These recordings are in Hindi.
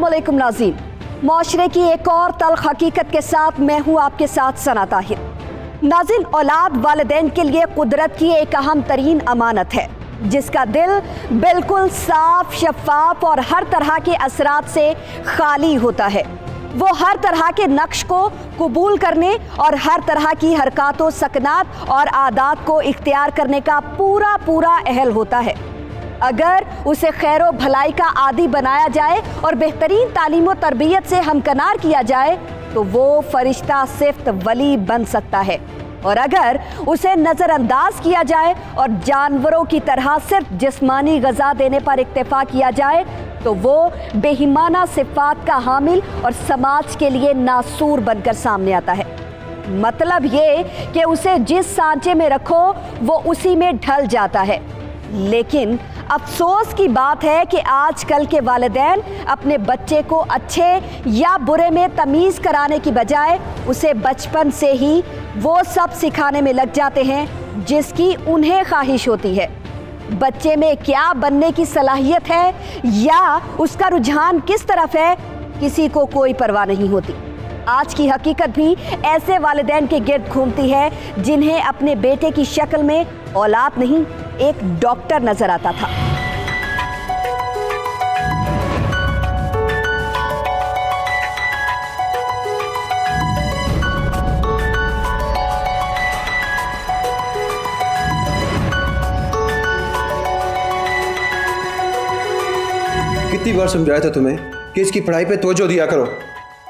अस्सलामुअलैकुम नाज़रीन, माशरे की एक और तल्ख हकीकत के साथ मैं हूँ आपके साथ सना ताहिर। नाज़रीन, औलाद वालिदैन के लिए कुदरत की एक अहम तरीन अमानत है जिसका दिल बिल्कुल साफ, शफाफ और हर तरह के असरात से खाली होता है। वो हर तरह के नक्श को कबूल करने और हर तरह की हरकतों, सकनात और आदात को इख्तियार करने का पूरा पूरा अहल होता है। अगर उसे खैर भलाई का आदी बनाया जाए और बेहतरीन तालीम और तरबियत से हमकनार किया जाए तो वो फरिश्ता सिफ्त वली बन सकता है, और अगर उसे नज़रअंदाज किया जाए और जानवरों की तरह सिर्फ जिस्मानी ग़ज़ा देने पर इक्तफा किया जाए तो वो बेईमाना सिफ़ात का हामिल और समाज के लिए नासूर बनकर सामने आता है। मतलब ये कि उसे जिस सांचे में रखो वो उसी में ढल जाता है। लेकिन अफसोस की बात है कि आजकल के वालिदैन अपने बच्चे को अच्छे या बुरे में तमीज़ कराने की बजाय उसे बचपन से ही वो सब सिखाने में लग जाते हैं जिसकी उन्हें ख्वाहिश होती है। बच्चे में क्या बनने की सलाहियत है या उसका रुझान किस तरफ है, किसी को कोई परवाह नहीं होती। आज की हकीकत भी ऐसे वालिदैन के गिर्द घूमती है जिन्हें अपने बेटे की शक्ल में औलाद नहीं, एक डॉक्टर नजर आता था। कितनी बार समझाया था तुम्हें कि इसकी पढ़ाई पे तवज्जो दिया करो।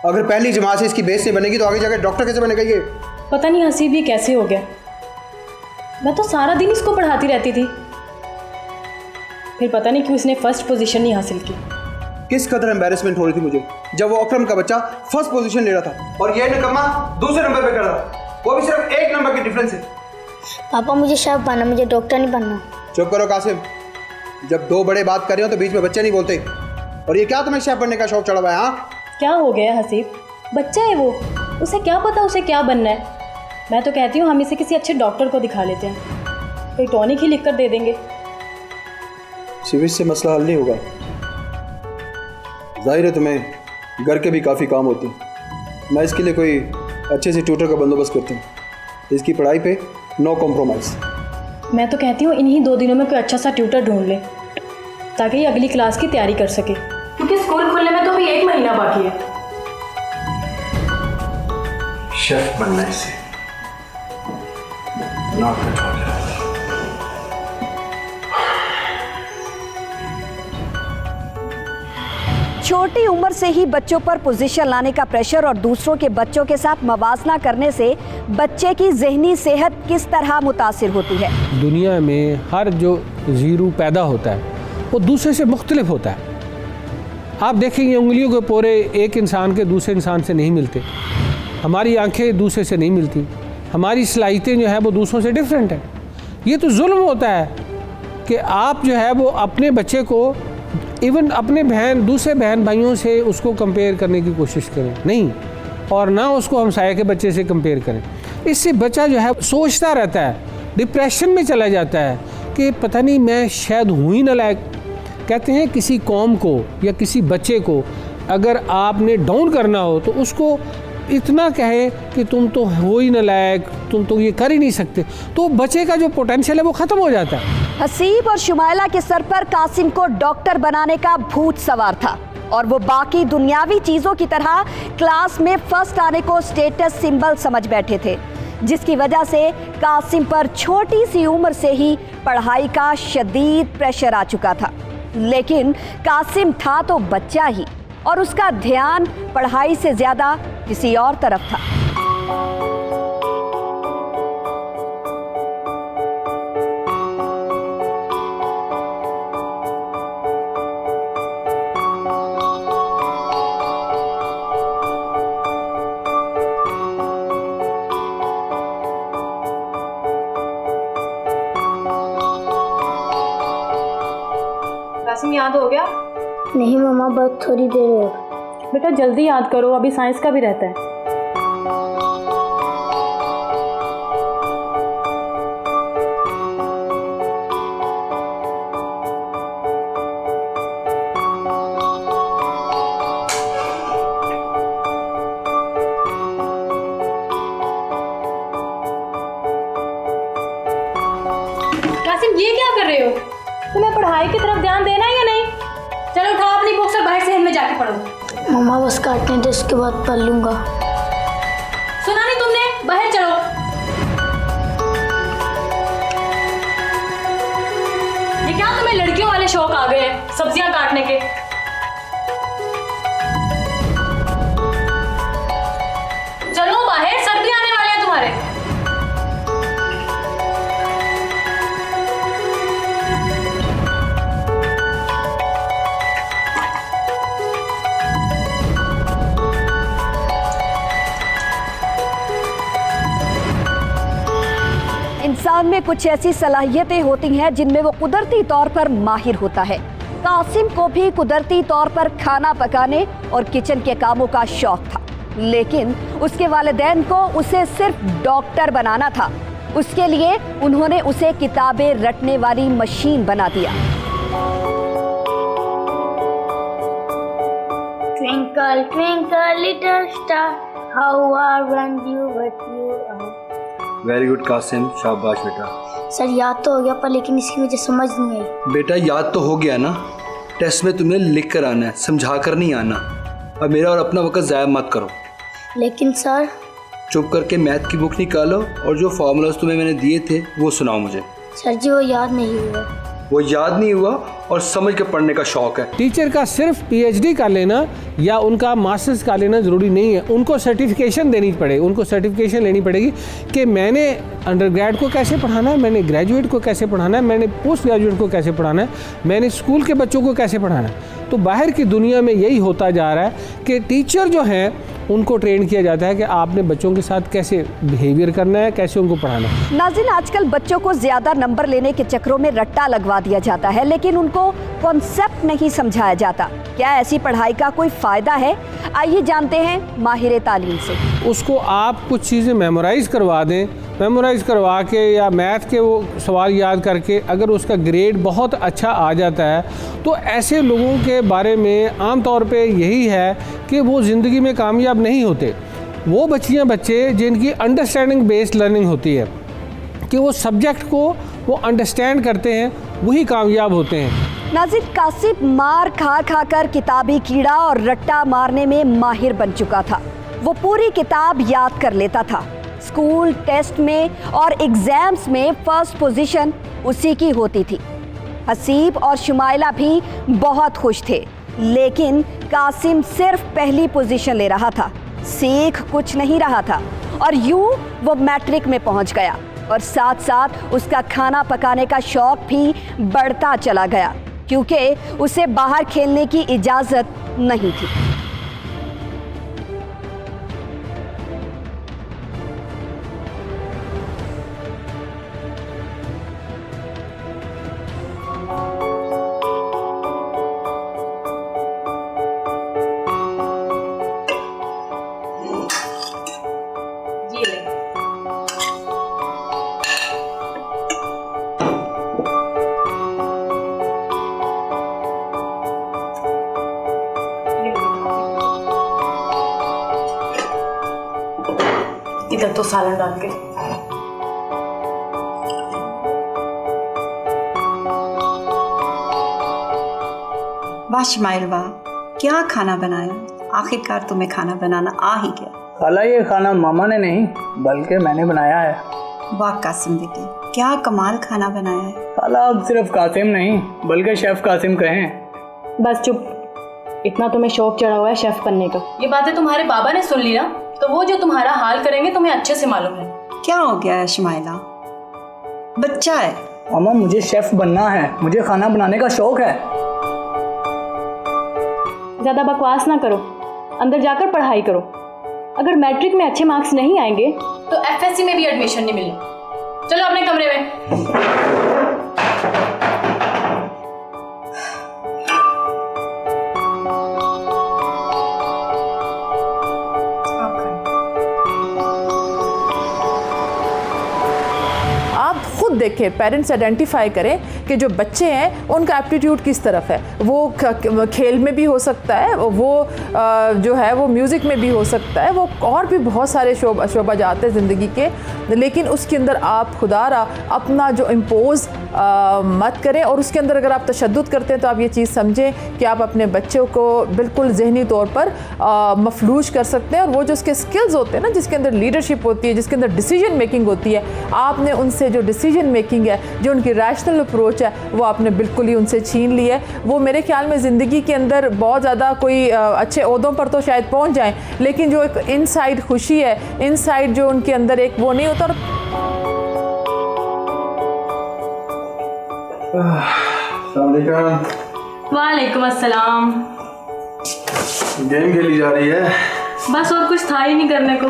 अगर पहली जमात से इसकी बेस नहीं बनेगी तो आगे जाकर डॉक्टर कैसे बनेगा ये? पता नहीं हसीब ये कैसे हो गया। मैं तो सारा दिन इसको पढ़ाती रहती थी, फिर पता नहीं क्यों इसने फर्स्ट पोजीशन नहीं हासिल की। किस कदर एम्बैरेसमेंट हो रही थी मुझे जब वो अकरम का बच्चा फर्स्ट पोजीशन ले रहा था और ये निकम्मा दूसरे नंबर पे कर रहा था, वो भी सिर्फ एक नंबर की डिफरेंस है। पापा मुझे शेफ बनना, मुझे डॉक्टर नहीं बनना। चुप करो कासिम, जब दो बड़े बात कर रहे हो तो बीच में बच्चे नहीं बोलते। और ये क्या तुम्हें शेफ बनने का शौक चढ़ा हुआ है? हाँ, क्या हो गया हसीब, बच्चा है वो, उसे क्या पता उसे क्या बनना है। मैं तो कहती हूँ हम इसे किसी अच्छे डॉक्टर को दिखा लेते हैं, कोई टॉनिक ही लिख कर दे देंगे। सिविल से मसला हल नहीं होगा। जाहिर है तुम्हें घर के भी काफ़ी काम होते हैं। मैं इसके लिए कोई अच्छे से ट्यूटर का बंदोबस्त करता हूँ। इसकी पढ़ाई पे नो कॉम्प्रोमाइज़। मैं तो कहती हूँ इन्हीं 2 दिनों में कोई अच्छा सा ट्यूटर ढूंढ ले ताकि ये अगली क्लास की तैयारी कर सके, क्योंकि स्कूल खुलने में तो अभी 1 महीना बाकी है। शेफ बनना है इसे, ना कंट्रोल। छोटी उम्र से ही बच्चों पर पोजीशन लाने का प्रेशर और दूसरों के बच्चों के साथ मवाजना करने से बच्चे की ज़हनी सेहत किस तरह मुतासिर होती है। दुनिया में हर जो जीरो पैदा होता है वो दूसरे से मुख्तलिफ होता है। आप देखेंगे उंगलियों के पोरे एक इंसान के दूसरे इंसान से नहीं मिलते, हमारी आंखें दूसरे से नहीं मिलती, हमारी सलाहियतें जो है वो दूसरों से डिफरेंट है। ये तो जुल्म होता है कि आप जो है वो अपने बच्चे को इवन अपने दूसरे बहन भाइयों से उसको कंपेयर करने की कोशिश करें नहीं, और ना उसको हमसाये के बच्चे से कंपेयर करें। इससे बच्चा जो है सोचता रहता है, डिप्रेशन में चला जाता है कि पता नहीं मैं शायद हूँ ही नालायक। कहते हैं किसी कौम को या किसी बच्चे को अगर आपने डाउन करना हो तो उसको इतना कहे कि तुम तो हो ही नालायक, तुम तो ये कर ही नहीं सकते, तो बच्चे का जो पोटेंशियल है वो ख़त्म हो जाता है। हसीब और शुमाइला के सर पर कासिम को डॉक्टर बनाने का भूत सवार था और वो बाकी दुनियावी चीज़ों की तरह क्लास में फर्स्ट आने को स्टेटस सिंबल समझ बैठे थे, जिसकी वजह से कासिम पर छोटी सी उम्र से ही पढ़ाई का शदीद प्रेशर आ चुका था। लेकिन कासिम था तो बच्चा ही और उसका ध्यान पढ़ाई से ज़्यादा किसी और तरफ था। कासिम याद हो गया? नहीं मम्मा, बस थोड़ी देर और। बेटा जल्दी याद करो, अभी साइंस का भी रहता है। कासिम ये क्या कर रहे हो? तुम्हें पढ़ाई की तरफ ध्यान देना है या नहीं? चलो उठाओ अपनी बुक्स और बाहर सहन में जाके पढ़ो। मम्मा बस काटने दे, उसके बाद पढ़ लूँगा। सुना नहीं तुमने? बाहर चलो। ये क्या तुम्हें लड़कियों वाले शौक आ गए हैं सब्जियां काटने के? चलो बाहर, सर्दी आने वाले हैं तुम्हारे। इंसान में कुछ ऐसी सलाहियतें होती हैं जिनमें वो कुदरती तौर पर माहिर होता है। कासिम को भी कुदरती तौर पर खाना पकाने और किचन के कामों का शौक था, लेकिन उसके वालिदैन को उसे सिर्फ डॉक्टर बनाना था। उसके लिए उन्होंने उसे किताबें रटने वाली मशीन बना दिया। Twinkle twinkle little star, how I you but you are। Very good Qasim, शाबाश बेटा। सर याद तो हो गया पर लेकिन इसकी मुझे समझ नहीं आई। बेटा याद तो हो गया ना, टेस्ट में तुमने लिख कर आना है, समझा कर नहीं आना। अब मेरा और अपना वक्त ज़ाया मत करो। लेकिन सर। चुप करके मैथ की बुक निकालो और जो फार्मूलाज तुम्हें मैंने दिए थे वो सुनाओ मुझे। सर जी वो याद नहीं हुआ। वो याद नहीं हुआ और समझ के पढ़ने का शौक है। टीचर का सिर्फ पीएचडी कर लेना या उनका मास्टर्स कर लेना ज़रूरी नहीं है। उनको सर्टिफिकेशन देनी पड़ेगी, उनको सर्टिफिकेशन लेनी पड़ेगी कि मैंने अंडरग्रेड को कैसे पढ़ाना है, मैंने ग्रेजुएट को कैसे पढ़ाना है, मैंने पोस्ट ग्रेजुएट को कैसे पढ़ाना है, मैंने स्कूल के बच्चों को कैसे पढ़ाना है। तो बाहर की दुनिया में यही होता जा रहा है कि टीचर जो हैं उनको ट्रेन किया जाता है कि आपने बच्चों के साथ कैसे बिहेवियर करना है, कैसे उनको पढ़ाना है। नाज़रीन, आजकल बच्चों को ज़्यादा नंबर लेने के चक्रों में रट्टा लगवा दिया जाता है, लेकिन उनको कॉन्सेप्ट नहीं समझाया जाता। क्या ऐसी पढ़ाई का कोई फ़ायदा है? आइए जानते हैं माहिर तालीम से। उसको आप कुछ चीज़ें मेमोराइज़ करवा दें, मेमोराइज़ करवा के या मैथ के वो सवाल याद करके अगर उसका ग्रेड बहुत अच्छा आ जाता है तो ऐसे लोगों के बारे में आम तौर पे यही है कि वो ज़िंदगी में कामयाब नहीं होते। वो बच्चे जिनकी अंडरस्टैंडिंग बेस्ड लर्निंग होती है कि वो सब्जेक्ट को वो अंडरस्टैंड करते हैं, वही कामयाब होते हैं। नाज़रीन, कासिम मार खा खा कर किताबी कीड़ा और रट्टा मारने में माहिर बन चुका था। वो पूरी किताब याद कर लेता था। स्कूल टेस्ट में और एग्जाम्स में फर्स्ट पोजीशन उसी की होती थी। हसीब और शुमाइला भी बहुत खुश थे, लेकिन कासिम सिर्फ पहली पोजीशन ले रहा था, सीख कुछ नहीं रहा था। और यूं वो मैट्रिक में पहुंच गया और साथ साथ उसका खाना पकाने का शौक भी बढ़ता चला गया, क्योंकि उसे बाहर खेलने की इजाज़त नहीं थी। इधर तो सालन डाल के। वाह शुमाइल वाह, क्या खाना बनाया। आखिरकार तुम्हें खाना बनाना आ ही गया। खाला ये खाना मामा ने नहीं बल्कि मैंने बनाया है। वाह कासिम बेटे, क्या कमाल खाना बनाया है। खाला अब सिर्फ कासिम नहीं बल्कि शेफ कासिम कहें। बस चुप, इतना तुम्हें शौक चढ़ा हुआ है शेफ बनने का। ये बातें तुम्हारे बाबा ने सुन ली ना, तो वो जो तुम्हारा हाल करेंगे तुम्हें अच्छे से मालूम है। क्या हो गया है शुमाइला, बच्चा है। मामा मुझे शेफ बनना है, मुझे खाना बनाने का शौक है। ज़्यादा बकवास ना करो, अंदर जाकर पढ़ाई करो। अगर मैट्रिक में अच्छे मार्क्स नहीं आएंगे तो एफएससी में भी एडमिशन नहीं मिलनी। चलो अपने कमरे में। देखें, पेरेंट्स आइडेंटिफाई करें कि जो बच्चे हैं उनका एप्टीट्यूड किस तरफ है। वो खेल में भी हो सकता है, वो जो है वो म्यूज़िक में भी हो सकता है, वो और भी बहुत सारे शोबा जाते हैं ज़िंदगी के, लेकिन उसके अंदर आप खुदारा अपना जो इम्पोज मत करें। और उसके अंदर अगर आप तशद्दुद करते हैं तो आप ये चीज़ समझें कि आप अपने बच्चों को बिल्कुल ज़हनी तौर पर मफलूज कर सकते हैं। और वो जो उसके स्किल्स होते हैं ना, जिसके अंदर लीडरशिप होती है, जिसके अंदर डिसीजन मेकिंग होती है, आपने उनसे जो डिसीजन मेकिंग है, जो उनकी रैशनल अप्रोच है, वो आपने बिल्कुल ही उनसे छीन ली है। वो मेरे ख्याल में ज़िंदगी के अंदर बहुत ज़्यादा कोई अच्छे ओहदों पर तो शायद पहुँच जाएँ, लेकिन जो एक इनसाइड खुशी है, इनसाइड जो उनके अंदर एक वो नहीं होता। वालेकुम अस्सलाम। गेम खेली जा रही है बस, और कुछ था ही नहीं करने को।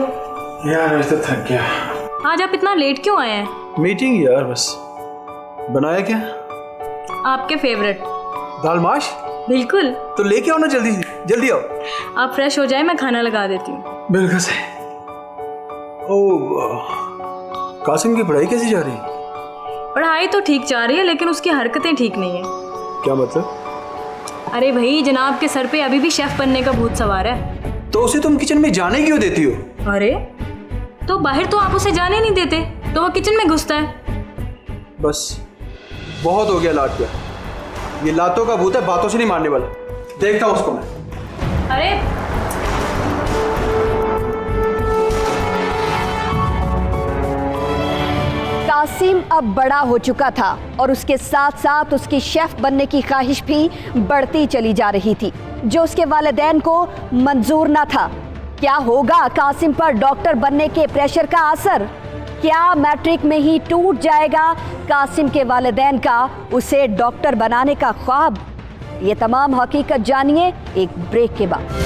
यार, मैं तो थक गया। आज आप इतना लेट क्यों आए हैं? मीटिंग यार, बस। बनाया क्या? आपके फेवरेट दाल माश। बिल्कुल। तो लेके आओ ना, जल्दी जल्दी आओ। आप फ्रेश हो जाए, मैं खाना लगा देती हूँ। बिल्कुल से। ओह, कासिम की पढ़ाई कैसी जा रही है? पढ़ाई तो ठीक जा रही है, लेकिन उसकी हरकतें ठीक नहीं है। क्या मतलब? अरे भाई, जनाब के सर पे अभी भी शेफ बनने का भूत सवार है। तो उसे तुम किचन में जाने क्यों देती हो? अरे तो बाहर तो आप उसे जाने नहीं देते, तो वो किचन में घुसता है। बस बहुत हो गया लात का। ये लातों का भूत है, बातों से नहीं मारने वाला। देखता हूँ उसको मैं। अरे कासिम अब बड़ा हो चुका था और उसके साथ साथ उसकी शेफ बनने की ख्वाहिश भी बढ़ती चली जा रही थी, जो उसके वालिदैन को मंजूर न था। क्या होगा कासिम पर डॉक्टर बनने के प्रेशर का असर? क्या मैट्रिक में ही टूट जाएगा कासिम के वालिदैन का उसे डॉक्टर बनाने का ख्वाब? ये तमाम हकीकत जानिए एक ब्रेक के बाद।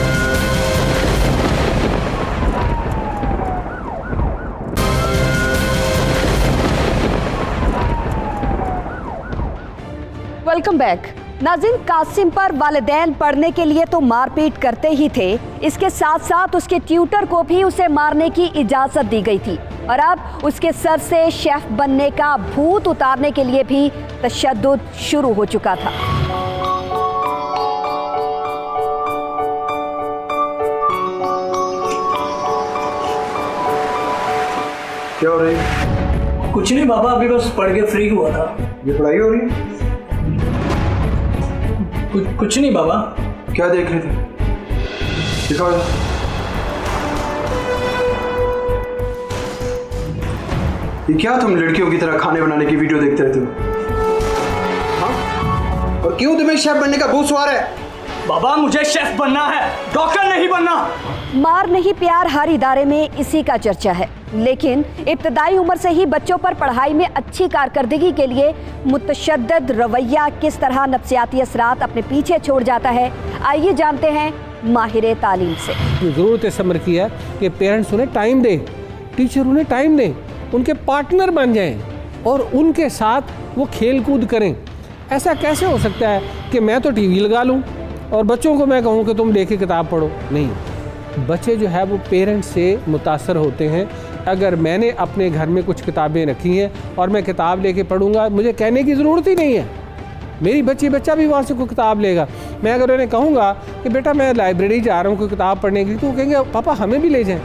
Welcome back. नाज़रीन, कासिम पर वालिदैन पढ़ने के लिए तो मारपीट करते ही थे, इसके साथ साथ उसके ट्यूटर को भी उसे मारने की इजाज़त दी गई थी। और अब उसके सर से शेफ बनने का भूत उतारने के लिए भी तशद्दुद शुरू हो चुका था। क्या हो रही है? कुछ नहीं बाबा, अभी बस पढ़ के फ्री हुआ था। ये पढ़ाई हो रही है? कुछ नहीं बाबा। क्या देख रहे थे? दिखाओ। ये क्या तुम लड़कियों की तरह खाने बनाने की वीडियो देखते रहते हो? हाँ? और क्यों तुम्हें शेफ बनने का भूत सवार है? बाबा मुझे शेफ बनना है, डॉक्टर नहीं बनना। मार नहीं प्यार हर इदारे में इसी का चर्चा है, लेकिन इब्तदाई उम्र से ही बच्चों पर पढ़ाई में अच्छी कारकर्दगी के लिए मुतशद्दद रवैया किस तरह नफ्सियाती असरात अपने पीछे छोड़ जाता है, आइए जानते हैं माहिर तालीम से। ज़रूरत इस अमर की है कि पेरेंट्स उन्हें टाइम दें, टीचर उन्हें टाइम दें, उनके पार्टनर बन जाएं और उनके साथ वो खेल कूद करें। ऐसा कैसे हो सकता है कि मैं तो टीवी लगा लूँ और बच्चों को मैं कहूँ कि तुम देख के किताब पढ़ो? नहीं, बच्चे जो है वो पेरेंट्स से मुतासर होते हैं। अगर मैंने अपने घर में कुछ किताबें रखी हैं और मैं किताब लेके पढ़ूंगा, मुझे कहने की ज़रूरत ही नहीं है, मेरी बच्चा भी वहाँ से कोई किताब लेगा। मैं अगर उन्हें कहूँगा कि बेटा मैं लाइब्रेरी जा रहा हूँ कोई किताब पढ़ने के लिए, तो वो कहेंगे पापा हमें भी ले जाएं।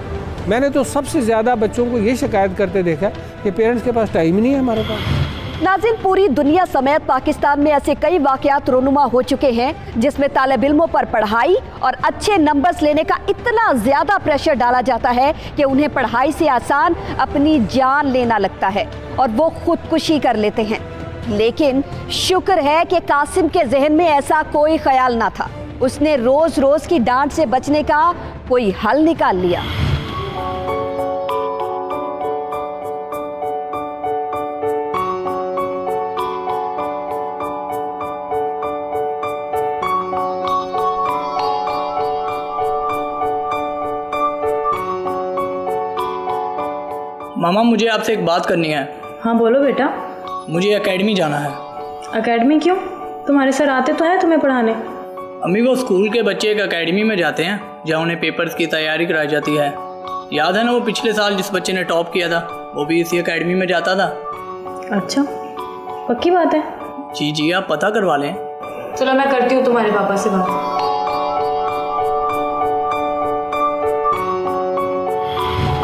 मैंने तो सबसे ज़्यादा बच्चों को ये शिकायत करते देखा कि पेरेंट्स के पास टाइम ही नहीं है हमारे पास। नाज़रीन, पूरी दुनिया समेत पाकिस्तान में ऐसे कई वाक़यात रोनुमा हो चुके हैं जिसमें तालिब इल्मों पर पढ़ाई और अच्छे नंबर्स लेने का इतना ज़्यादा प्रेशर डाला जाता है कि उन्हें पढ़ाई से आसान अपनी जान लेना लगता है और वो खुदकुशी कर लेते हैं। लेकिन शुक्र है कि कासिम के जहन में ऐसा कोई ख्याल ना था। उसने रोज़ रोज़ की डांट से बचने का कोई हल निकाल लिया। मामा मुझे आपसे एक बात करनी है। हाँ बोलो बेटा। मुझे एकेडमी जाना है। एकेडमी क्यों? तुम्हारे सर आते तो है तुम्हें पढ़ाने। अम्मी वो स्कूल के बच्चे एक एकेडमी में जाते हैं जहाँ उन्हें पेपर्स की तैयारी कराई जाती है। याद है ना वो पिछले साल जिस बच्चे ने टॉप किया था, वो भी इसी एकेडमी में जाता था। अच्छा, पक्की बात है? जी आप पता करवा लें। चलो मैं करती हूँ तुम्हारे पापा से बात।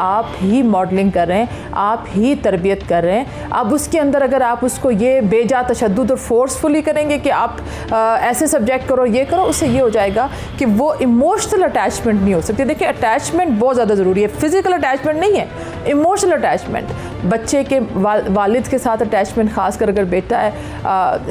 आप ही मॉडलिंग कर रहे हैं, आप ही तरबियत कर रहे हैं। अब उसके अंदर अगर आप उसको ये बेजा तशद्दुद और फोर्सफुली करेंगे कि आप ऐसे सब्जेक्ट करो, ये करो, उससे ये हो जाएगा कि वो इमोशनल अटैचमेंट नहीं हो सकती। देखिए अटैचमेंट बहुत ज़्यादा ज़रूरी है, फिज़िकल अटैचमेंट नहीं है, इमोशनल अटैचमेंट। बच्चे के वालिद के साथ अटैचमेंट, ख़ासकर अगर बेटा है,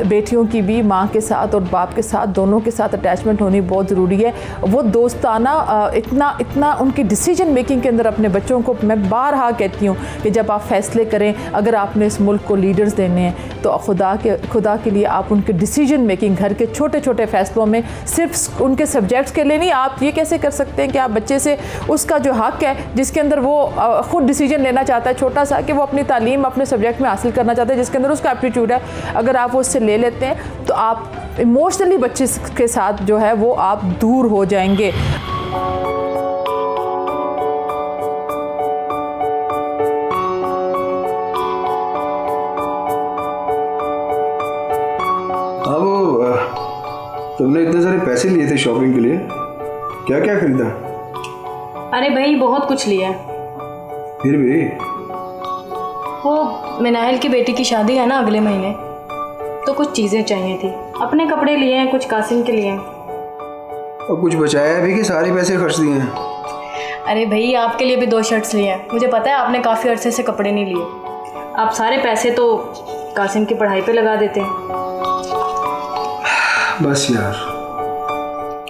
बेटियों की भी माँ के साथ और बाप के साथ, दोनों के साथ अटैचमेंट होनी बहुत ज़रूरी है। वो दोस्ताना इतना उनकी डिसीजन मेकिंग के अंदर अपने बच्चों को, मैं बारहा कहती हूँ कि जब आप फैसले करें, अगर आपने इस मुल्क को लीडर्स देने हैं तो खुदा के लिए आप उनके डिसीजन मेकिंग, घर के छोटे छोटे फैसलों में, सिर्फ उनके सब्जेक्ट्स के लिए नहीं, आप ये कैसे कर सकते हैं कि आप बच्चे से उसका जो हक़ है जिसके अंदर वो ख़ुद डिसीजन लेना चाहता है, छोटा सा, कि वो अपनी तालीम अपने सब्जेक्ट में हासिल करना चाहता है जिसके अंदर उसका एप्टीट्यूड है, अगर आप वो उससे ले लेते हैं तो आप इमोशनली बच्चे के साथ जो है वो आप दूर हो जाएंगे। हाँ, वो तुमने इतने सारे पैसे लिए थे शॉपिंग के लिए, क्या क्या खरीदा? अरे भाई बहुत कुछ लिया है। फिर भी वो मिनाहिल की बेटी की शादी है ना अगले महीने, तो कुछ चीज़ें चाहिए थी। अपने कपड़े लिए हैं, कुछ कासिम के लिए हैं। और कुछ बचाया है भी कि सारे पैसे खर्च दिए हैं? अरे भाई आपके लिए भी 2 शर्ट्स लिए हैं। मुझे पता है आपने काफ़ी अरसे से कपड़े नहीं लिए। आप सारे पैसे तो कासिम की पढ़ाई पे लगा देते हैं। बस यार,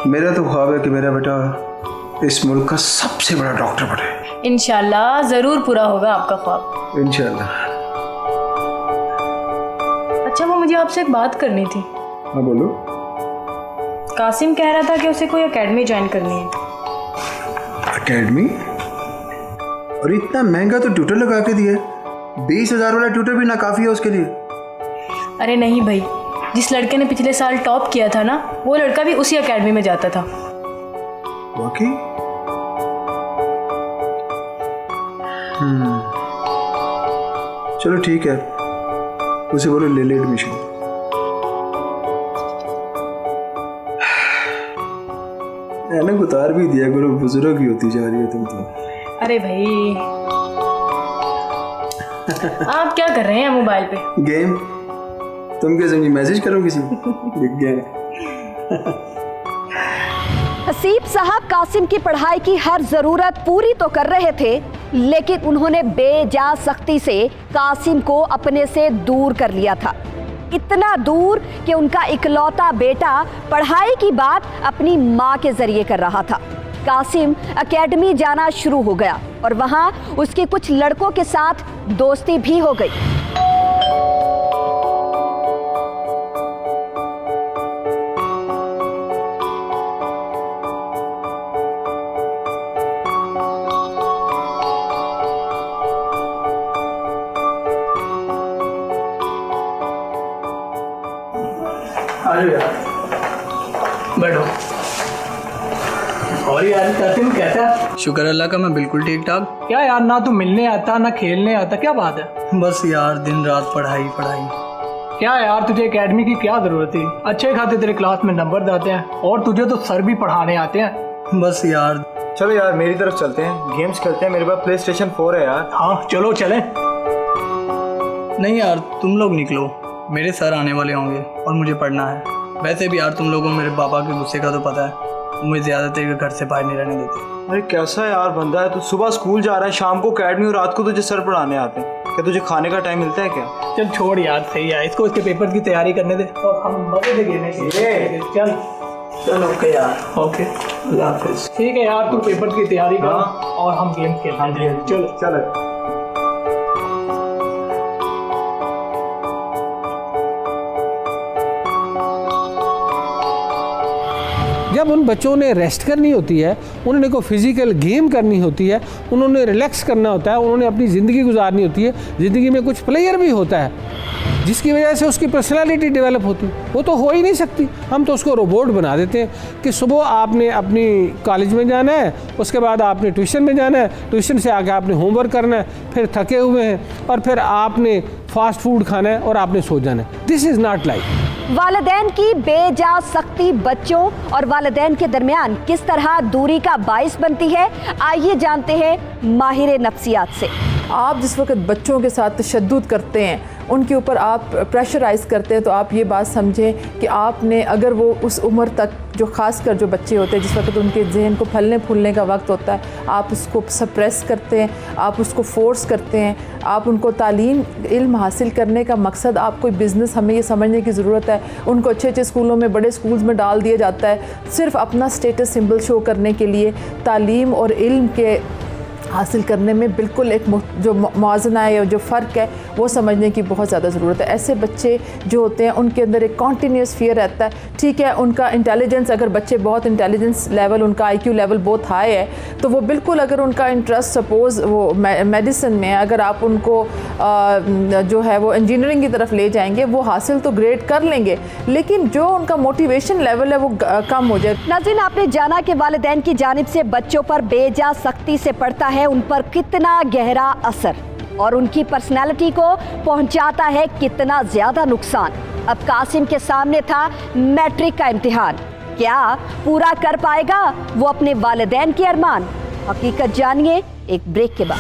मेरा तो ख्वाब है कि मेरा बेटा इस मुल्क का सबसे बड़ा डॉक्टर बने। इंशाल्लाह ज़रूर पूरा होगा आपका ख्वाब। इंशाल्लाह। अच्छा, वो मुझे आपसे एक बात करनी थी। हाँ बोलो। कासिम कह रहा था कि उसे कोई एकेडमी ज्वाइन करनी है। एकेडमी? और इतना महंगा तो ट्यूटर लगा के दिया, 20,000 वाला ट्यूटर भी ना काफ़ी है उसके लिए। अरे नहीं भाई, जिस लड़के ने पिछले साल टॉप किया था ना, वो लड़का भी उसी एकेडमी में जाता था। वाकई? चलो ठीक है, उसे बोलो ले ले एडमिशन। ऐनक उतार भी दिया करो, बुजुर्ग ही होती जा रही है तुम तो। अरे भाई आप क्या कर रहे हैं मोबाइल पे? गेम। तुम क्या समझी मैसेज करो किसी को? गेम। हसीब साहब कासिम की पढ़ाई की हर जरूरत पूरी तो कर रहे थे, लेकिन उन्होंने बेजा सख्ती से कासिम को अपने से दूर कर लिया था। इतना दूर कि उनका इकलौता बेटा पढ़ाई की बात अपनी माँ के जरिए कर रहा था। कासिम एकेडमी जाना शुरू हो गया और वहाँ उसके कुछ लड़कों के साथ दोस्ती भी हो गई। अरे यार बैठो। और यार कासिम कैसा है? शुक्र अल्लाह का, मैं बिल्कुल ठीक ठाक। क्या यार, ना तू मिलने आता ना खेलने आता, क्या बात है? बस यार दिन रात पढ़ाई पढ़ाई। क्या यार, तुझे एकेडमी की क्या जरूरत थी? अच्छे खाते तेरे क्लास में नंबर आते हैं और तुझे तो सर भी पढ़ाने आते हैं। बस यार। चलो यार मेरी तरफ चलते हैं, गेम्स खेलते हैं। मेरे पास प्ले स्टेशन 4 है यार। हाँ चलो चलें। नहीं यार तुम लोग निकलो, मेरे सर आने वाले होंगे और मुझे पढ़ना है। वैसे भी यार तुम लोगों को मेरे पापा के गुस्से का तो पता है, मुझे ज़्यादा देर घर से बाहर नहीं रहने देते। अरे कैसा यार बंदा है, तू सुबह स्कूल जा रहा है, शाम को अकेडमी और रात को तुझे सर पढ़ाने आते हैं। क्या तुझे खाने का टाइम मिलता है क्या? चल छोड़ यार, सही है, इसको इसके पेपर की तैयारी करने दे और हम मजे से गेम खेलेंगे। चल चल ओके यार, ओके अल्लाह हाफिज़। ठीक है यार, तू पेपर की तैयारी कर और हम गेम खेलेंगे। चलो चलो। जब उन बच्चों ने रेस्ट करनी होती है, उन्होंने को फिज़िकल गेम करनी होती है, उन्होंने रिलैक्स करना होता है, उन्होंने अपनी ज़िंदगी गुजारनी होती है, ज़िंदगी में कुछ प्लेयर भी होता है जिसकी वजह से उसकी पर्सनालिटी डेवलप होती है, वो तो हो ही नहीं सकती। हम तो उसको रोबोट बना देते हैं कि सुबह आपने अपनी कॉलेज में जाना है, उसके बाद आपने ट्यूशन में जाना है, ट्यूशन से आके आपने होमवर्क करना है, फिर थके हुए हैं और फिर आपने फास्ट फूड खाना है और आपने सो जाना है। This is not life. वालिदैन की बेजा सख्ती बच्चों और वालिदैन के दरमियान किस तरह दूरी का बाइस बनती है, आइए जानते हैं माहिर नफ्सियात से। आप जिस वक्त बच्चों के साथ तशद्दुद करते हैं, उनके ऊपर आप प्रेशराइज़ करते हैं, तो आप ये बात समझें कि आपने अगर वो उस उम्र तक जो ख़ास कर जो बच्चे होते हैं जिस वक्त उनके जहन को फलने फूलने का वक्त होता है, आप उसको सप्रेस करते हैं, आप उसको फोर्स करते हैं, आप उनको तालीम इल्म हासिल करने का मकसद आप कोई बिज़नेस, हमें ये समझने की ज़रूरत है। उनको अच्छे अच्छे स्कूलों में, बड़े स्कूल्स में डाल दिया जाता है सिर्फ अपना स्टेटस सिंबल शो करने के लिए। तालीम और इल्म के हासिल करने में बिल्कुल एक जो मौज़ना है या जो फ़र्क है वो समझने की बहुत ज़्यादा ज़रूरत है। ऐसे बच्चे जो होते हैं उनके अंदर एक कॉन्टीन्यूस फियर रहता है। ठीक है, उनका इंटेलिजेंस, अगर बच्चे बहुत इंटेलिजेंस लेवल, उनका IQ लेवल बहुत हाई है, तो वो बिल्कुल, अगर उनका इंटरेस्ट सपोज़ वो मेडिसिन में है, अगर आप उनको जो है वो इंजीनियरिंग की तरफ ले जाएंगे, वो हासिल तो ग्रेड कर लेंगे, लेकिन जो उनका मोटिवेशन लेवल है वो कम हो जाए। नाज़रीन, आपने जाना कि वालिदैन की जानिब से बच्चों पर बेजा सख्ती से पड़ता है उन पर कितना गहरा असर और उनकी पर्सनैलिटी को पहुंचाता है कितना ज्यादा नुकसान। अब कासिम के सामने था मैट्रिक का इम्तिहान, क्या पूरा कर पाएगा वो अपने वालिदैन के अरमान? हकीकत जानिए एक ब्रेक के बाद।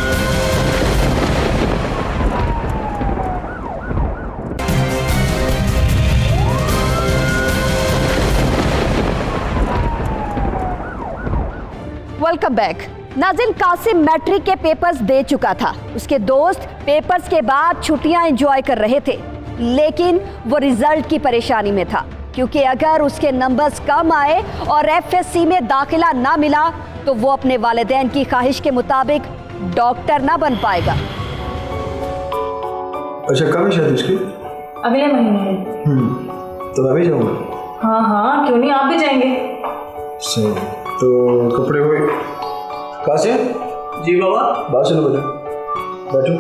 Welcome back. नाज़रीन, कासिम मैट्रिक के पेपर्स दे चुका था। उसके दोस्त पेपर्स के बाद छुट्टियां एंजॉय कर रहे थे, लेकिन वो रिजल्ट की परेशानी में था, क्योंकि अगर उसके नंबर्स कम आए और FSC में दाखिला ना मिला तो वो अपने वालिदैन की ख्वाहिश के मुताबिक डॉक्टर ना बन पाएगा। अच्छा, कब है शादी उसकी? अगले महीने में। तो मैं भी जाऊँगा। हाँ, क्यों नहीं, आप भी जाएंगे। सही, तो कपड़े हुए कासिम? जी बाबा। बात सुनो बेटा, बैठो।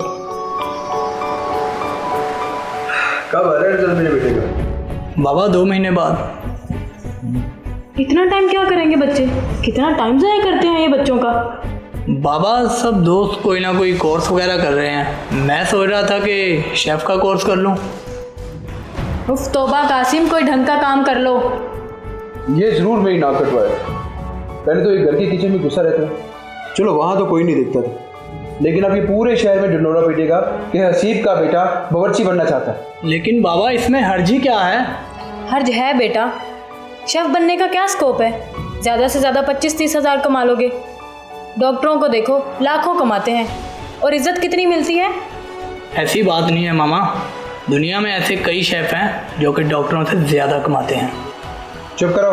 कब आ रहा है रिजल्ट मेरे बेटे का? बाबा 2 महीने बाद। इतना टाइम क्या करेंगे बच्चे? कितना टाइम ज़ाया करते हैं ये बच्चों का। बाबा सब दोस्त कोई ना कोई कोर्स वगैरह कर रहे हैं, मैं सोच रहा था कि शेफ़ का कोर्स कर लूँ। उफ तौबा कासिम, कोई ढंग का काम कर लो। ये जरूर मेरी नाक कटवाए। पहले तो ये घर के किचन में घुसा रहता है, चलो वहाँ तो कोई नहीं देखता था, लेकिन अब ये पूरे शहर में ढिंढोरा पीटेगा कि हसीब का बेटा बावर्ची बनना चाहता है। लेकिन बाबा इसमें हर्जी क्या है? हर्ज है बेटा, शेफ़ बनने का क्या स्कोप है? ज़्यादा से ज़्यादा 25-30 हज़ार कमा लोगे। डॉक्टरों को देखो, लाखों कमाते हैं, और इज़्ज़त कितनी मिलती है? ऐसी बात नहीं है मामा, दुनिया में ऐसे कई शेफ़ हैं जो कि डॉक्टरों से ज़्यादा कमाते हैं। चुप करो,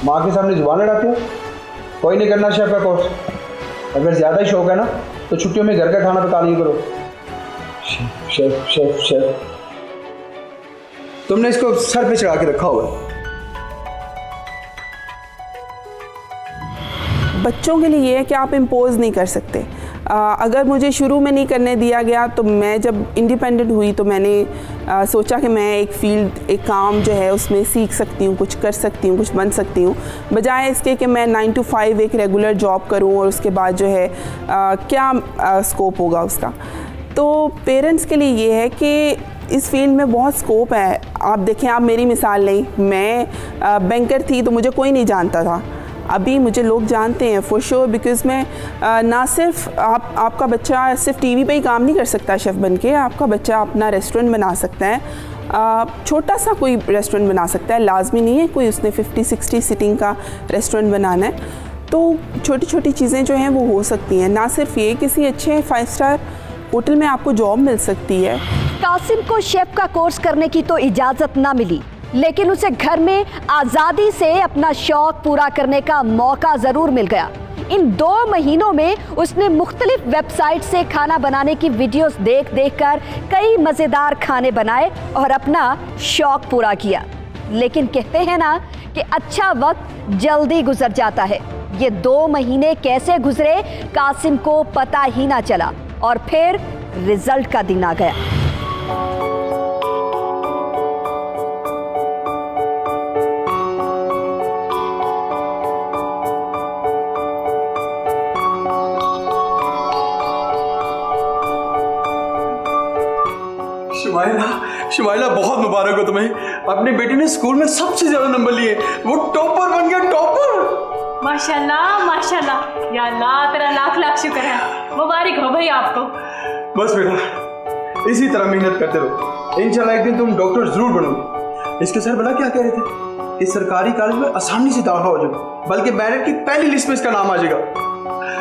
माँ के सामने जुबान लड़ाते हो। कोई नहीं करना शेफ का कोर्स। अगर ज़्यादा ही शौक है ना तो छुट्टियों में घर का खाना पका लिया करो। शेफ शेफ शेफ, तुमने इसको सर पे चढ़ा के रखा हुआ है। बच्चों के लिए ये है कि आप इम्पोज नहीं कर सकते। अगर मुझे शुरू में नहीं करने दिया गया तो मैं जब इंडिपेंडेंट हुई तो मैंने सोचा कि मैं एक फील्ड, एक काम जो है उसमें सीख सकती हूँ, कुछ कर सकती हूँ, कुछ बन सकती हूँ, बजाय इसके कि मैं 9 to 5 एक रेगुलर जॉब करूँ और उसके बाद जो है क्या स्कोप होगा उसका। तो पेरेंट्स के लिए ये है कि इस फील्ड में बहुत स्कोप है। आप देखें, आप मेरी मिसाल नहीं, मैं बैंकर थी तो मुझे कोई नहीं जानता था, अभी मुझे लोग जानते हैं फॉर श्योर, बिकॉज़ मैं ना सिर्फ आपका बच्चा सिर्फ टीवी पे ही काम नहीं कर सकता शेफ़ बन के, आपका बच्चा अपना रेस्टोरेंट बना सकता है, छोटा सा कोई रेस्टोरेंट बना सकता है, लाजमी नहीं है कोई उसने 50-60 सीटिंग का रेस्टोरेंट बनाना है। तो छोटी छोटी चीज़ें जो हैं वो हो सकती हैं, ना सिर्फ ये, किसी अच्छे 5 स्टार होटल में आपको जॉब मिल सकती है। कासिम को शेफ का कोर्स करने की तो इजाज़त ना मिली, लेकिन उसे घर में आज़ादी से अपना शौक पूरा करने का मौका ज़रूर मिल गया। इन 2 महीनों में उसने मुख्तलिफ वेबसाइट से खाना बनाने की वीडियोस देख देख कर कई मज़ेदार खाने बनाए और अपना शौक पूरा किया। लेकिन कहते हैं ना कि अच्छा वक्त जल्दी गुजर जाता है। ये 2 महीने कैसे गुजरे कासिम को पता ही ना चला और फिर रिजल्ट का दिन आ गया। शुमाइला बहुत मुबारक हो तुम्हें, अपनी बेटी ने स्कूल में सबसे ज्यादा नंबर लिए, वो टॉपर बन गया, टॉपर। माशाल्लाह माशाल्लाह, या अल्लाह तेरा लाख लाख शुक्र है, मुबारक हो भाई आपको। बस बेटा इसी तरह मेहनत करते रहो, इंशाल्लाह एक दिन तुम डॉक्टर जरूर बनोगे। इसके सर बड़ा क्या कह रहे थे कि सरकारी कॉलेज में आसानी से दाखिला हो जाएगा, बल्कि मेरिट की पहली लिस्ट में इसका नाम आ जाएगा।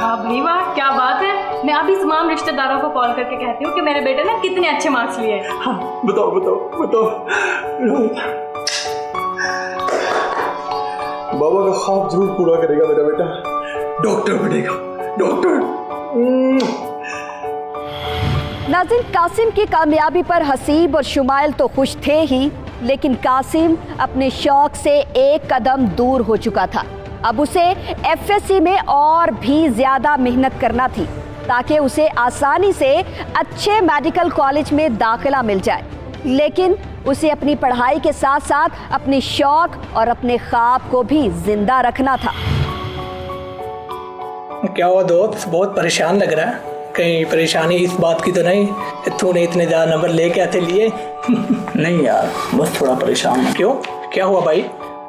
हाँ भाई वाह, क्या बात है। मैं अभी तमाम रिश्तेदारों को कॉल करके कहती हूँ कि मेरे बेटे ने कितने अच्छे मार्क्स लिए हैं। हाँ बताओ बताओ बताओ। बाबा का ख्वाब जरूर पूरा करेगा मेरा बेटा, डॉक्टर बनेगा, डॉक्टर। नाज़रीन, कासिम की कामयाबी पर हसीब और शुमाइल तो खुश थे ही, लेकिन कासिम अपने शौक से एक कदम दूर हो चुका था। अब उसे एफएससी में और भी ज़्यादा मेहनत करना थी ताकि उसे आसानी से अच्छे मेडिकल कॉलेज में दाखिला मिल जाए, लेकिन उसे अपनी पढ़ाई के साथ साथ अपने शौक और अपने ख्वाब को भी जिंदा रखना था। क्या हुआ दोस्त, बहुत परेशान लग रहा है? कहीं परेशानी इस बात की तो नहीं कि तूने इतने ज़्यादा नंबर लेके आते लिए? नहीं यार, बस थोड़ा परेशान हूँ। क्यों, क्या हुआ भाई?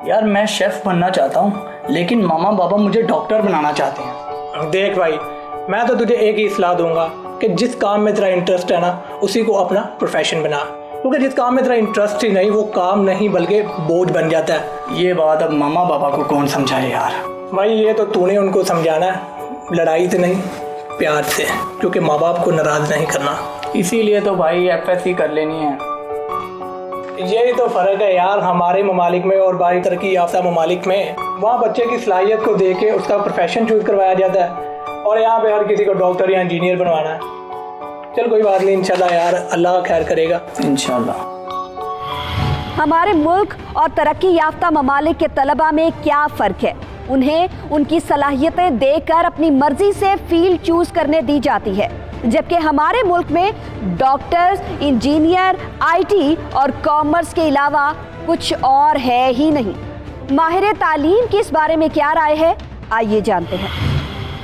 यार मैं शेफ़ बनना चाहता हूँ, लेकिन मामा पापा मुझे डॉक्टर बनाना चाहते हैं। देख भाई, मैं तो तुझे एक ही सलाह दूंगा कि जिस काम में तेरा इंटरेस्ट है ना, उसी को अपना प्रोफेशन बना, क्योंकि जिस काम में तेरा इंटरेस्ट ही नहीं वो काम नहीं बल्कि बोझ बन जाता है। ये बात अब मामा पापा को कौन समझाए यार। भाई ये तो तूने उनको समझाना है, लड़ाई से नहीं प्यार से, क्योंकि माँ बाप को नाराज़ नहीं करना। इसीलिए तो भाई एफएससी कर लेनी है। यही तो फ़र्क है यार हमारे ममालिक में और बाहरी तरक्की याफ्ता ममालिक में। वहाँ बच्चे की सलाहियत को देख के उसका प्रोफेशन चूज़ करवाया जाता है, और यहाँ पे हर किसी को डॉक्टर या इंजीनियर बनवाना है। चल कोई बात नहीं, इंशाल्लाह यार अल्लाह खैर करेगा इंशाल्लाह। हमारे मुल्क और तरक्की याफ्ता ममालिक के तलबा में क्या फ़र्क है? उन्हें उनकी सलाहियतें देखकर अपनी मर्जी से फील्ड चूज़ करने दी जाती है, जबकि हमारे मुल्क में डॉक्टर्स, इंजीनियर, आईटी और कॉमर्स के अलावा कुछ और है ही नहीं। माहिर तालीम की इस बारे में क्या राय है, आइए जानते हैं।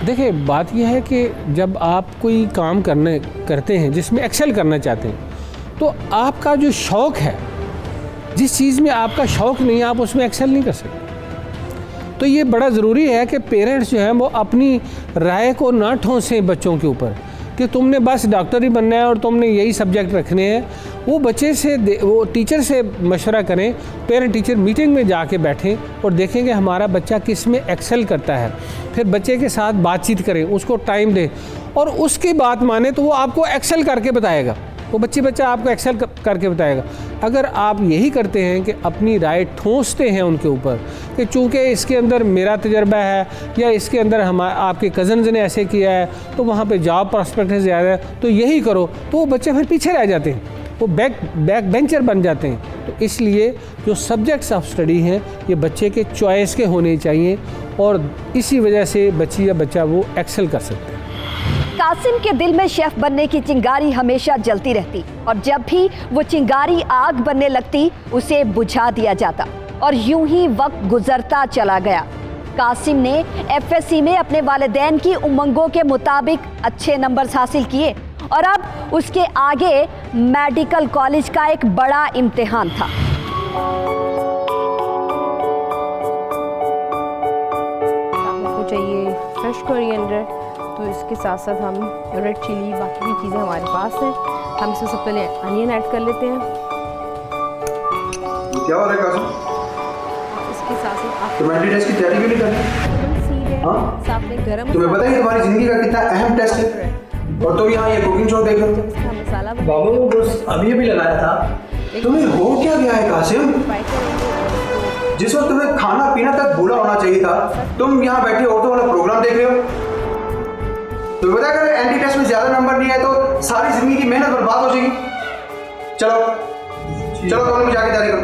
देखिए, बात यह है कि जब आप कोई काम करते हैं जिसमें एक्सेल करना चाहते हैं, तो आपका जो शौक़ है, जिस चीज़ में आपका शौक़ नहीं, आप उसमें एक्सेल नहीं कर सकते। तो ये बड़ा ज़रूरी है कि पेरेंट्स जो हैं वो अपनी राय को ना ठोंसें बच्चों के ऊपर कि तुमने बस डॉक्टर ही बनना है और तुमने यही सब्जेक्ट रखने हैं। वो बच्चे से वो टीचर से मशवरा करें, पेरेंट टीचर मीटिंग में जाके बैठें और देखें कि हमारा बच्चा किस में एक्सेल करता है। फिर बच्चे के साथ बातचीत करें, उसको टाइम दें, और उसकी बात माने तो वो आपको एक्सेल करके बताएगा, वो बच्चा आपको एक्सेल करके बताएगा। अगर आप यही करते हैं कि अपनी राय ठोंसते हैं उनके ऊपर कि चूँकि इसके अंदर मेरा तजर्बा है या इसके अंदर आपके कज़न्स ने ऐसे किया है तो वहाँ पे जॉब प्रॉस्पेक्ट ज़्यादा है, तो यही करो, तो वो बच्चे फिर पीछे रह जाते हैं, वो बैक बेंचर बन जाते हैं। तो इसलिए जो सब्जेक्ट्स ऑफ स्टडी हैं ये बच्चे के चॉइस के होने चाहिए, और इसी वजह से बच्ची या बच्चा वो एक्सेल कर सकते हैं। कासिम के दिल में शेफ बनने की चिंगारी हमेशा जलती रहती, और जब भी वो चिंगारी आग बनने लगती उसे बुझा दिया जाता, और यूं ही वक्त गुजरता चला गया। कासिम ने एफएससी में अपने वालिदैन की उमंगों के मुताबिक अच्छे नंबर्स हासिल किए, और अब उसके आगे मेडिकल कॉलेज का एक बड़ा इम्तिहान था। आपको चाहिए फ्रेश कोरिएंडर, तो इसके साथ साथ हम रेड चिली, बाकी भी चीज़ें हमारे पास हैं। हम इसमें सबसे पहले अनियन ऐड कर लेते हैं। क्या हो रहा है कासिम? इसके साथ साथ आप तुम्हारी टेस्ट की तैयारी क्यों नहीं कर रही? हाँ? साथ में गरम तुम्हें पता है कि तुम्हारी जिंदगी का कितना अहम टेस्ट है, और तुम यहाँ ये कुकिंग शो देख रहे हो? इसका मसाला बाबू बस अभी लगाया था। तुम्हें हो क्या गया है कासिम? जिस वक्त तुम्हें खाना पीना तक भूला होना चाहिए था, तुम यहाँ बैठे औरतों वाला प्रोग्राम देख रहे हो। तो पता अगर एंटी टेस्ट में ज्यादा नंबर नहीं आए तो सारी जिंदगी की मेहनत बर्बाद हो जाएगी। चलो चलो कॉलेज में जाके तैयारी करो।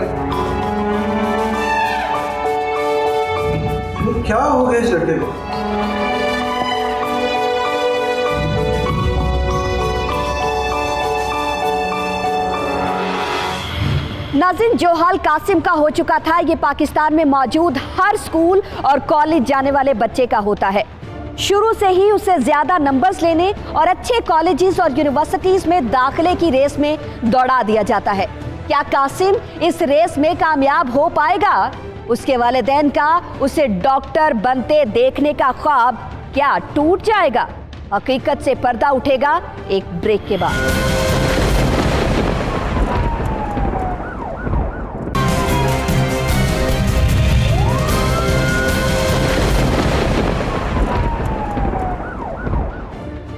क्या हो गया इस लड़के को? नाज़रीन, जो हाल कासिम का हो चुका था, ये पाकिस्तान में मौजूद हर स्कूल और कॉलेज जाने वाले बच्चे का होता है। शुरू से ही उसे ज़्यादा नंबर्स लेने और अच्छे कॉलेजेस और यूनिवर्सिटीज़ में दाखिले की रेस में दौड़ा दिया जाता है। क्या कासिम इस रेस में कामयाब हो पाएगा? उसके वालिदैन का उसे डॉक्टर बनते देखने का ख्वाब क्या टूट जाएगा? हकीकत से पर्दा उठेगा एक ब्रेक के बाद।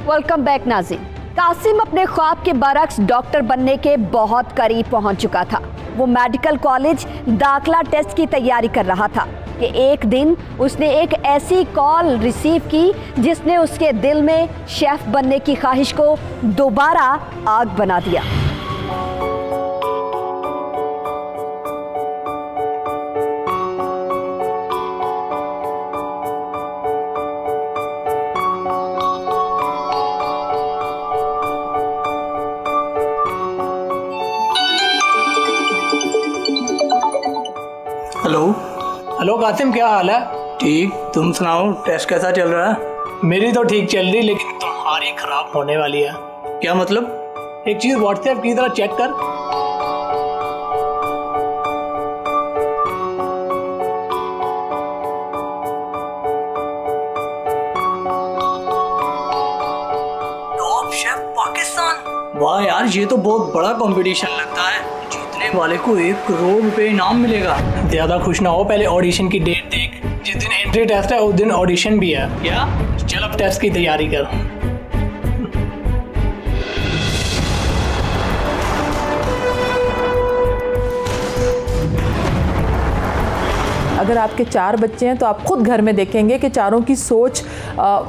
वेलकम बैक नाज़रीन। कासिम अपने ख्वाब के बरक्स डॉक्टर बनने के बहुत करीब पहुंच चुका था। वो मेडिकल कॉलेज दाखिला टेस्ट की तैयारी कर रहा था कि एक दिन उसने एक ऐसी कॉल रिसीव की जिसने उसके दिल में शेफ बनने की ख्वाहिश को दोबारा आग बना दिया। हेलो। हेलो कासिम, क्या हाल है? ठीक, तुम सुनाओ, टेस्ट कैसा चल रहा है? मेरी तो ठीक चल रही, लेकिन तुम्हारी खराब होने वाली है। क्या मतलब? एक चीज व्हाट्सएप की तरह चेक कर। Top chef Pakistan. वाह यार, ये तो बहुत बड़ा कंपटीशन लगता है। जीतने वाले को 1 करोड़ रुपए इनाम मिलेगा। ज्यादा खुश ना हो, पहले ऑडिशन की डेट देख। जिस दिन एंट्री टेस्ट है उस दिन ऑडिशन भी है। क्या? चल अब टेस्ट की तैयारी कर। अगर आपके 4 बच्चे हैं तो आप खुद घर में देखेंगे कि चारों की सोच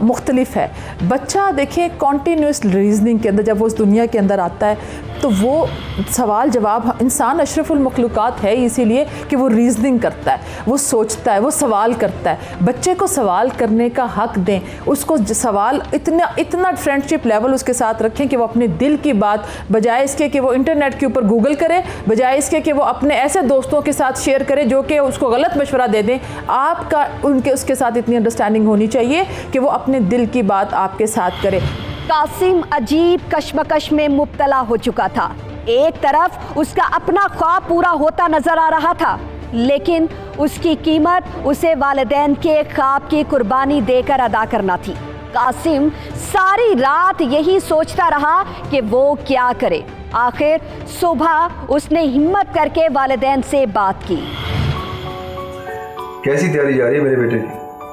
मुख्तलिफ है। बच्चा देखें कॉन्टीन्यूस रीजनिंग के अंदर जब वो उस दुनिया के अंदर आता है तो वो सवाल जवाब, इंसान अशरफुल मखलूक़ात है इसीलिए कि वो रीजनिंग करता है, वो सोचता है, वो सवाल करता है। बच्चे को सवाल करने का हक दें, उसको सवाल इतना फ्रेंडशिप लेवल उसके साथ रखें कि वो अपने दिल की बात, बजाय इसके कि वो इंटरनेट के ऊपर गूगल करे, बजाय इसके कि वो अपने ऐसे दोस्तों के साथ शेयर करे जो कि उसको गलत मशवरा दे दें, आपका उसके साथ इतनी अंडरस्टैंडिंग होनी चाहिए कि वो अपने दिल की बात आपके साथ करे। कासिम अजीब कश्मकश में मुब्तला हो चुका था। एक तरफ उसका अपना ख्वाब पूरा होता नजर आ रहा था, लेकिन उसकी कीमत उसे वालिदैन के ख्वाब की कुर्बानी देकर अदा करना थी। कासिम सारी रात यही सोचता रहा कि वो क्या करे। आखिर सुबह उसने हिम्मत करके वालिदैन से बात की। कैसी तैयारी जा रही है मेरे बेटे की?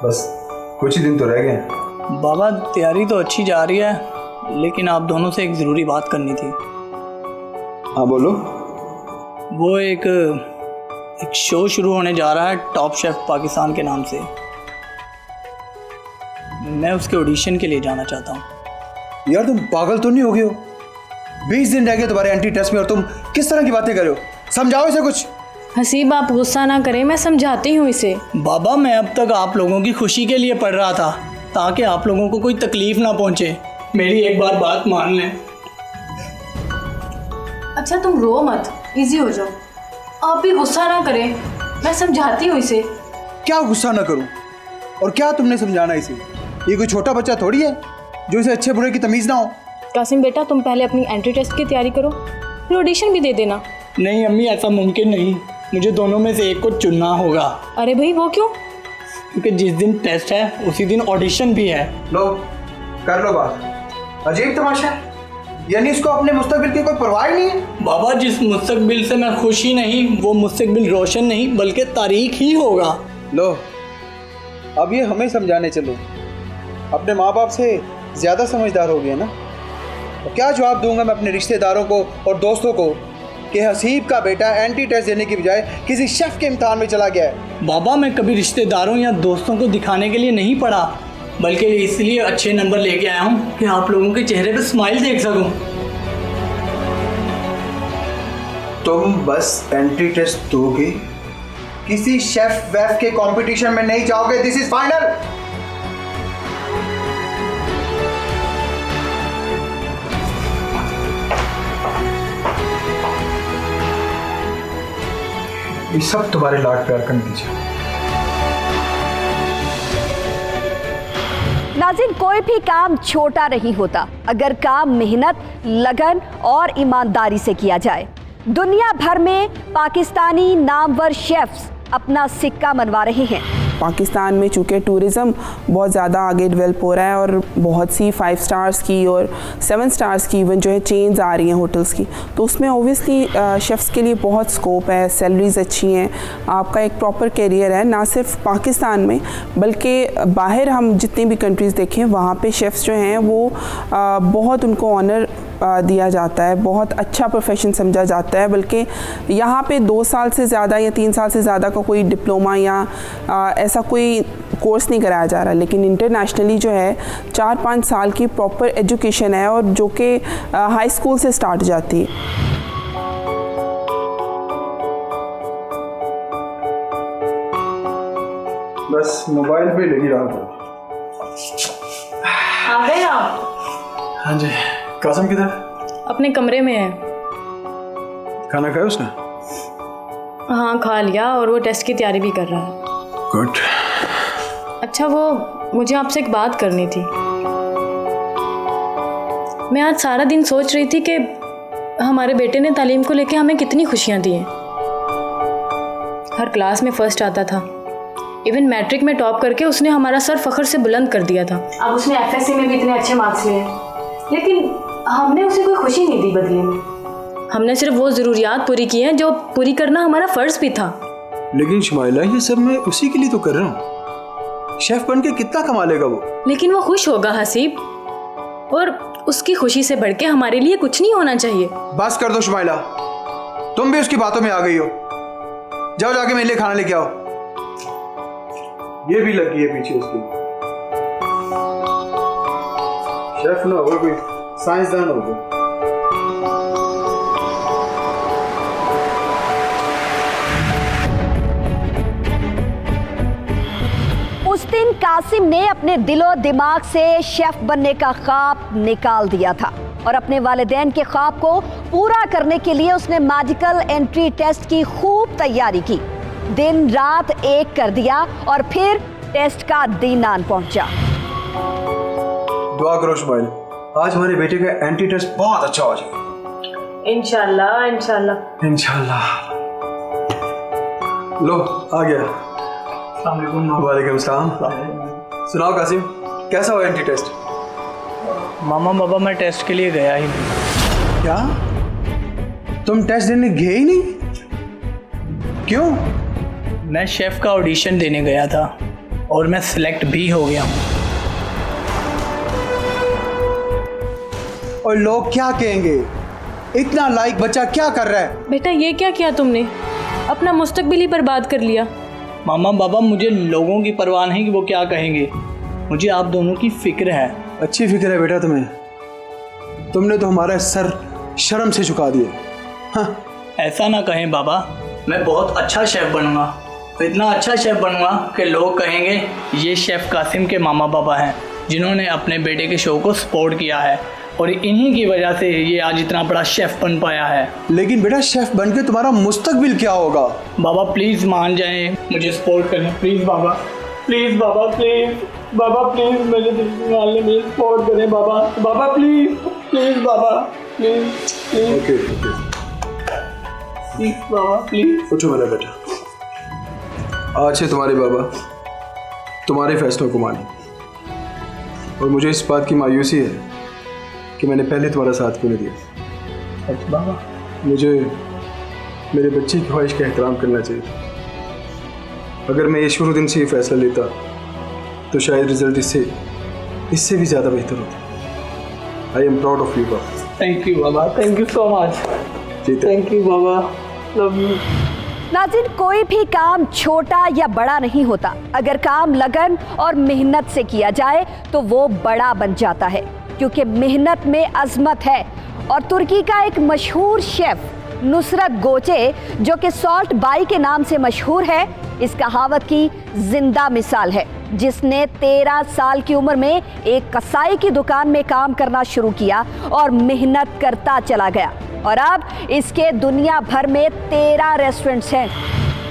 बस कुछ ही दिन तो रह गए हैं। बाबा, तैयारी तो अच्छी जा रही है, लेकिन आप दोनों से एक ज़रूरी बात करनी थी। हाँ बोलो। वो एक शो शुरू होने जा रहा है टॉप शेफ पाकिस्तान के नाम से। मैं उसके ऑडिशन के लिए जाना चाहता हूँ। यार तुम पागल तो नहीं हो गए हो? 20 दिन रह गए तुम्हारे एंट्री टेस्ट में और तुम किस तरह की बातें कर रहे हो? समझाओ इसे कुछ। हसीब, आप गुस्सा ना करें, मैं समझाती हूँ इसे। बाबा, मैं अब तक आप लोगों की खुशी के लिए पढ़ रहा था ताकि आप लोगों को कोई तकलीफ ना पहुंचे। मेरी एक बार बात मान लें। अच्छा तुम रो मत, इजी हो जाओ। आप भी गुस्सा ना करें, मैं समझाती हूँ इसे। क्या गुस्सा ना करूं? और क्या तुमने समझाना इसे? ये कोई छोटा बच्चा थोड़ी है जो इसे अच्छे बुरे की तमीज़ ना हो। कासिम बेटा, तुम पहले अपनी एंट्री टेस्ट की तैयारी करो, फिर ऑडिशन भी दे देना। नहीं अम्मी, ऐसा मुमकिन नहीं। मुझे दोनों में से एक को चुनना होगा। अरे भाई, वो क्यों? क्योंकि जिस दिन टेस्ट है उसी दिन ऑडिशन भी है। लो कर लो बात। अजीब तमाशा है, यानी इसको अपने मुस्तकबिल की कोई परवाह नहीं है। बाबा, जिस मुस्तकबिल से मैं खुश ही नहीं, वो मुस्तकबिल रोशन नहीं बल्कि तारीख ही होगा। लो अब ये हमें समझाने चलो। अपने माँ बाप से ज़्यादा समझदार हो गए ना। तो क्या जवाब दूंगा मैं अपने रिश्तेदारों को और दोस्तों को कि हसीब का बेटा एंट्री टेस्ट देने की बजाय किसी शेफ के इम्तिहान में चला गया है? बाबा, मैं कभी रिश्तेदारों या दोस्तों को दिखाने के लिए नहीं पढ़ा, बल्कि इसलिए अच्छे नंबर लेके आया हूँ कि आप लोगों के चेहरे पे स्माइल देख सकूं। तुम बस एंट्री टेस्ट दोगे, किसी शेफ वेफ के कंपटीशन में नहीं जाओगे। This is final. ये सब तुम्हारे लाड प्यार का नतीजा। नाज़रीन, कोई भी काम छोटा नहीं होता अगर काम मेहनत, लगन और ईमानदारी से किया जाए। दुनिया भर में पाकिस्तानी नामवर शेफ्स अपना सिक्का मनवा रहे हैं। पाकिस्तान में चूँकि टूरिज़्म बहुत ज़्यादा आगे डेवलप हो रहा है और बहुत सी 5 स्टार्स की और 7 स्टार्स की इवन जो है चेन्स आ रही हैं होटल्स की, तो उसमें ओबियसली शेफ़्स के लिए बहुत स्कोप है, सैलरीज अच्छी हैं, आपका एक प्रॉपर कैरियर है, ना सिर्फ पाकिस्तान में बल्कि बाहर हम जितनी भी कंट्रीज़ देखें वहाँ पे शेफ़्स जो हैं वो बहुत उनको ऑनर दिया जाता है, बहुत अच्छा प्रोफेशन समझा जाता है। बल्कि यहाँ पे 2 साल से ज़्यादा या 3 साल से ज़्यादा का कोई डिप्लोमा या ऐसा कोई कोर्स नहीं कराया जा रहा, लेकिन इंटरनेशनली जो है 4-5 साल की प्रॉपर एजुकेशन है और जो कि हाई स्कूल से स्टार्ट जाती है। बस मोबाइल पे लगी रहा था। आ गए आप? हाँ जी। कासिम किधर? अपने कमरे में है। खाना खाया उसने? हाँ खा लिया और वो टेस्ट की तैयारी भी कर रहा है। गुड। अच्छा वो मुझे आपसे एक बात करनी थी। मैं आज सारा दिन सोच रही थी कि हमारे बेटे ने तालीम को लेके हमें कितनी खुशियाँ दी हैं। हर क्लास में फर्स्ट आता था, इवन मैट्रिक में टॉप करके उसने हमारा सर फख्र से बुलंद कर दिया था। अब उसने एफएससी में भी इतने अच्छे मार्क्स लिए, लेकिन हमने उसे कोई खुशी नहीं दी बदले में। हमने सिर्फ वो ज़रूरियात पूरी की हैं जो पूरी करना हमारा फ़र्ज़ भी था। लेकिन शुमाइला ये सब मैं उसी के लिए तो कर रहा हूँ। शेफ बन के कितना कमा लेगा वो? लेकिन वो खुश होगा हसीब, और उसकी खुशी से बढ़ के हमारे लिए कुछ नहीं होना चाहिए। बस कर दो शुमाइला, तुम भी उसकी बातों में आ गई हो। जाओ जाके मेरे लिए खाना लेके आओ। ये भी लगी है पीछे उसकी। शेफ ना होगा, कोई साइंसदान होगा। उस दिन कासिम ने अपने दिलो दिमाग से शेफ बनने का ख्वाब निकाल दिया था और अपने वालिदैन के ख्वाब को पूरा करने के लिए उसने मैजिकल एंट्री टेस्ट की खूब तैयारी की, दिन रात एक कर दिया और फिर टेस्ट का दिन आन पहुंचा। दुआ करो शुमाइल, आज हमारे बेटे का एंट्री टेस्ट बहुत अच्छा हो जाए। इंशाल्लाह इंशाल्लाह इंशाल्लाह। लो आ गया। वालेकुम सलाम। सुनाओ कासिम, कैसा हुआ एंट्री टेस्ट? मामा बाबा मैं टेस्ट के लिए गया ही नहीं। क्या तुम टेस्ट देने गए ही नहीं? क्यों? मैं शेफ का ऑडिशन देने गया था और मैं सिलेक्ट भी हो गया हूँ। और लोग क्या कहेंगे? इतना लाइक बच्चा क्या कर रहा है? बेटा ये क्या किया तुमने? अपना मुस्तकबिल ही बर्बाद कर लिया। मामा बाबा मुझे लोगों की परवाह नहीं कि वो क्या कहेंगे, मुझे आप दोनों की फिक्र है। अच्छी फिक्र है बेटा तुम्हें। तुमने तो हमारा सर शर्म से झुका दिया। हाँ। ऐसा ना कहें बाबा, मैं बहुत अच्छा शेफ़ बनूंगा, इतना अच्छा शेफ़ बनूंगा कि लोग कहेंगे ये शेफ़ कासिम के मामा बाबा हैं जिन्होंने अपने बेटे के शो को सपोर्ट किया है और इन्हीं की वजह से ये आज इतना बड़ा शेफ़ बन पाया है। लेकिन बेटा शेफ़ बन के तुम्हारा मुस्तकबिल क्या होगा? बाबा प्लीज़ मान जाएं, मुझे सपोर्ट करें प्लीज़ बाबा, प्लीज़ बाबा, प्लीज़ बाबा, प्लीज़ मुझे मान लें, मुझे सपोर्ट करें बाबा, बाबा प्लीज़, प्लीज़ बाबा, प्लीज़ प्लीज़। ओके प्लीज़ बाबा प्लीज़। उठो मेरा बेटा, आज से तुम्हारे बाबा तुम्हारे फैसलों को माने। और मुझे इस बात की मायूसी है कि मैंने पहले तुम्हारा साथ क्यों नहीं दिया। अच्छा बाबा, मुझे मेरे बच्चे की ख्वाहिश का एहतराम करना चाहिए। अगर मैं ये शुरू दिन से ये फैसला लेता तो शायद रिजल्ट इससे भी ज़्यादा बेहतर होता। I am proud of you Baba. Thank you Baba, thank you so much. Thank you Baba, love you. नाज़रीन, कोई भी काम छोटा या बड़ा नहीं होता, अगर काम लगन और मेहनत से किया जाए तो वो बड़ा बन जाता है, क्योंकि मेहनत में अजमत है। और तुर्की का एक मशहूर शेफ नुसरत गोचे, जो कि सॉल्ट बाई के नाम से मशहूर है, इस कहावत की जिंदा मिसाल है, जिसने 13 साल की उम्र में एक कसाई की दुकान में काम करना शुरू किया और मेहनत करता चला गया और अब इसके दुनिया भर में 13 रेस्टोरेंट्स हैं।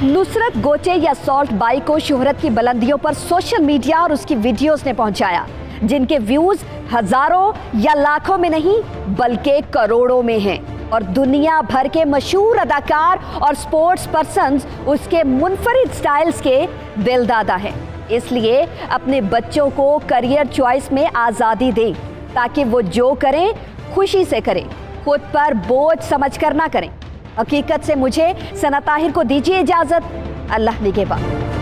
नुसरत गोचे या सॉल्ट बाई को शोहरत की बुलंदियों पर सोशल मीडिया और उसकी वीडियोस ने पहुंचाया, जिनके व्यूज हजारों या लाखों में नहीं बल्कि करोड़ों में हैं। और दुनिया भर के मशहूर अदाकार और स्पोर्ट्स पर्सन्स उसके मुनफरिद स्टाइल्स के दिलदादा हैं। इसलिए अपने बच्चों को करियर चॉइस में आज़ादी दें ताकि वो जो करें खुशी से करें, खुद पर बोझ समझकर ना करें। हकीकत से मुझे सना ताहिर को दीजिए इजाज़त। अल्लाह निगहबान।